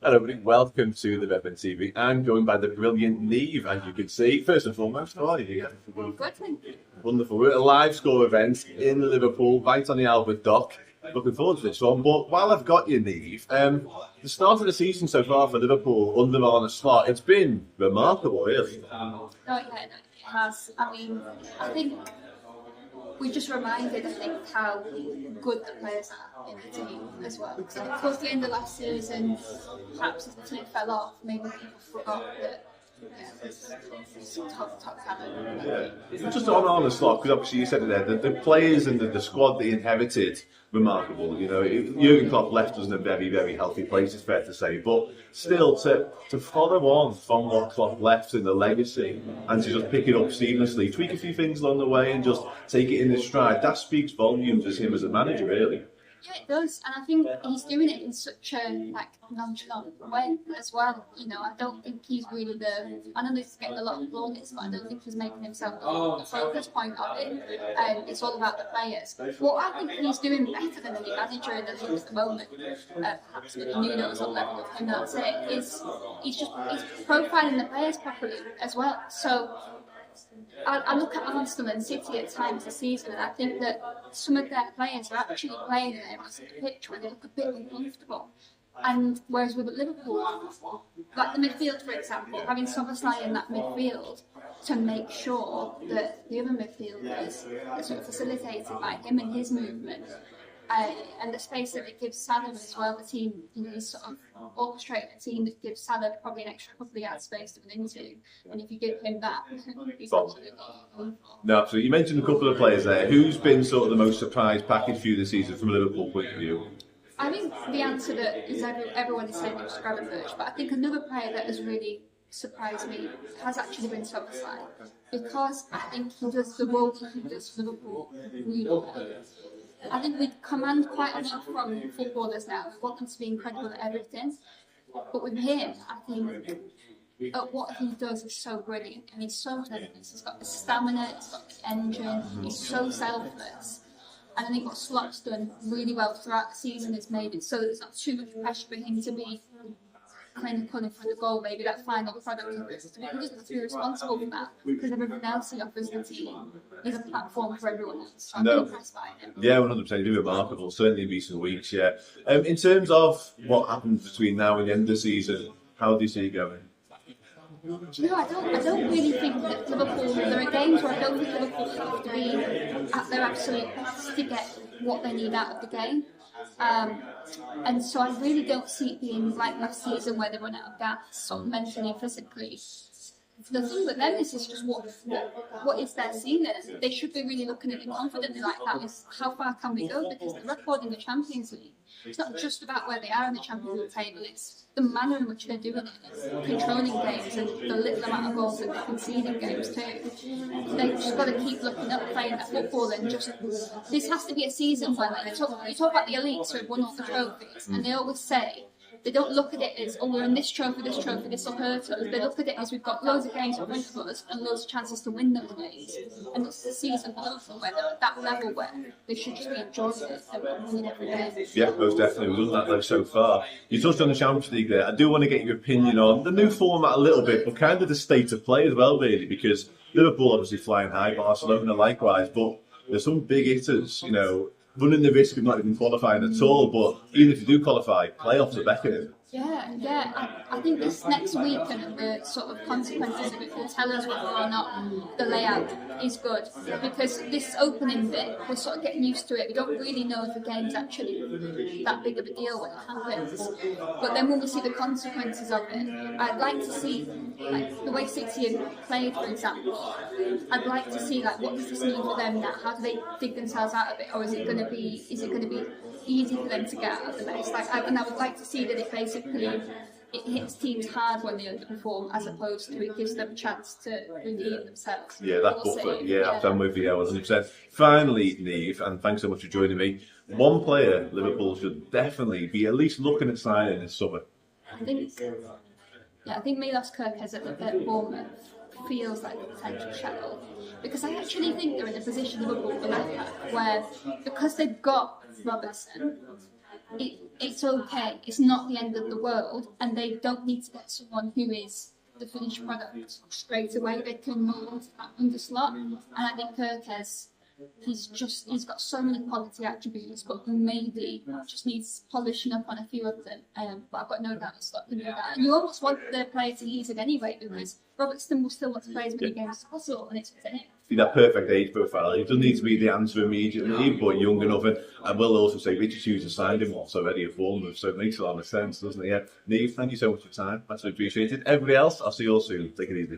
Hello, everybody. Welcome to the Redmen TV. I'm joined by the brilliant Nieve, as you can see. First and foremost, how are you? Good, thank you. Wonderful. We're at a LiveScore event in Liverpool, right on the Albert Dock. Looking forward to this one. But while I've got you, Nieve, the start of the season so far for Liverpool under Arne Slot, it's been remarkable, really. No, it has. I mean, I think we just reminded, how good the players are in the team as well. Because I think towards the end of last season, perhaps as the team fell off, maybe people forgot that it's top talent. Yeah. Just on Arne Slot, because obviously you said it there, the players and the squad that he inherited, remarkable. You know, Jurgen Klopp left us in a very, very healthy place, it's fair to say. But still, to follow on from what Klopp left in the legacy and to just pick it up seamlessly, tweak a few things along the way and just take it in his stride, that speaks volumes as him as a manager, really. Yeah, it does, and I think he's doing it in such a nonchalant way as well. You know, I don't think he's really I know this is getting a lot of plaudits, but I don't think he's making himself the focus point of it. It's all about the players. What I think he's doing better than any manager in the league at the moment, perhaps with Nuno's on level with him, that's it, is he's profiling the players properly as well. So I look at Arsenal and City at times this season, and I think that some of their players are actually playing in a pitch where they look a bit uncomfortable. And whereas with Liverpool, like the midfield, for example, having Szoboszlai in that midfield to make sure that the other midfielders are sort of facilitated by him and his movement. And the space that it gives Salah as well, the team, he's sort of orchestrating a team that gives Salah probably an extra couple of yards space to run into. And if you give him that, he's absolutely No, absolutely. You mentioned a couple of players there. Who's been sort of the most surprise package for you this season from a Liverpool point of view? I think the answer that is everyone is saying is Gravenberch, but I think another player that has really surprised me has actually been Szoboszlai, because I think he does the role that he does for Liverpool really well. I think we command quite a lot from footballers now. We want them to be incredible at everything. But with him, I think what he does is so brilliant. And he's so relentless. He's got the stamina, he's got the engine, he's so selfless. And I think what Slot's done really well throughout the season is made it so there's not too much pressure for him to be clinical in front of goal, maybe that final product of this. He doesn't have to be responsible for that, because everything else he offers the team is a platform for everyone else. So I'm impressed by him. Yeah, 100%. He's been remarkable, certainly in recent weeks, yeah. In terms of what happens between now and the end of the season, how do you see it going? No, I don't really think that Liverpool, there are games where I don't think Liverpool have to be at their absolute best to get what they need out of the game. And so I really don't see it being like last season where they run out of gas, sort of mentally and physically. The thing with them is just what is their ceiling? They should be really looking at it confidently like that, is how far can we go? Because the record in the Champions League, it's not just about where they are in the Champions League table, it's the manner in which they're doing it. It's controlling games and the little amount of goals that they're conceding games too. They've just got to keep looking up, playing that football, and just, this has to be a season where, like, you talk about the elites who have won all the trophies, and they always say, they don't look at it as, oh, we're in this trophy, this will hurt us. They look at it as, we've got loads of games in front of us and loads of chances to win those games. And it's the season over where they're at that level where they should just be enjoying it and winning every game. Yeah, most definitely. We've done that though so far. You touched on the Champions League there. I do want to get your opinion on the new format a little bit, but kind of the state of play as well, really, because Liverpool obviously flying high, Barcelona likewise, but there's some big hitters, you know, running the risk of not even qualifying at all, but even if you do qualify, playoffs are beckoning. Yeah. I think this next week and the sort of consequences of it will tell us whether or not the layout is good. Because this opening bit, we're sort of getting used to it. We don't really know if the game's actually that big of a deal when it happens. But then when we see the consequences of it, I'd like to see, like, the way City have played, for example. I'd like to see, like, what does this mean for them now? How do they dig themselves out of it? Or is it going to be easy for them to get out of the mess? And I would like to see that it basically it hits teams hard when they underperform, as opposed to it gives them a chance to redeem themselves. Yeah, that buffer. Yeah, I'm with you 100%. Finally, Nieve, and thanks so much for joining me. One player Liverpool should definitely be at least looking at signing this summer. I think Milos Kerkez at Bournemouth feels like a potential shadow, because I actually think they're in a position, Liverpool, for left back, where, because they've got Robertson, it's okay. It's not the end of the world, and they don't need to get someone who is the finished product straight away. They can mold that underslot, and I think Kirkes, he's got so many quality attributes, but maybe just needs polishing up on a few of them. But I've got no doubt Slot can do that. And you almost want the player to use it anyway, because Robertson will still want to play as many games as possible, and it's up to him. See that perfect age profile. It doesn't need to be the answer immediately, but young enough. And I will also say Richard Hughes has signed him also already at Bournemouth, so it makes a lot of sense, doesn't it? Yeah. Nieve, thank you so much for your time. Much appreciated. Everybody else, I'll see you all soon. Take it easy.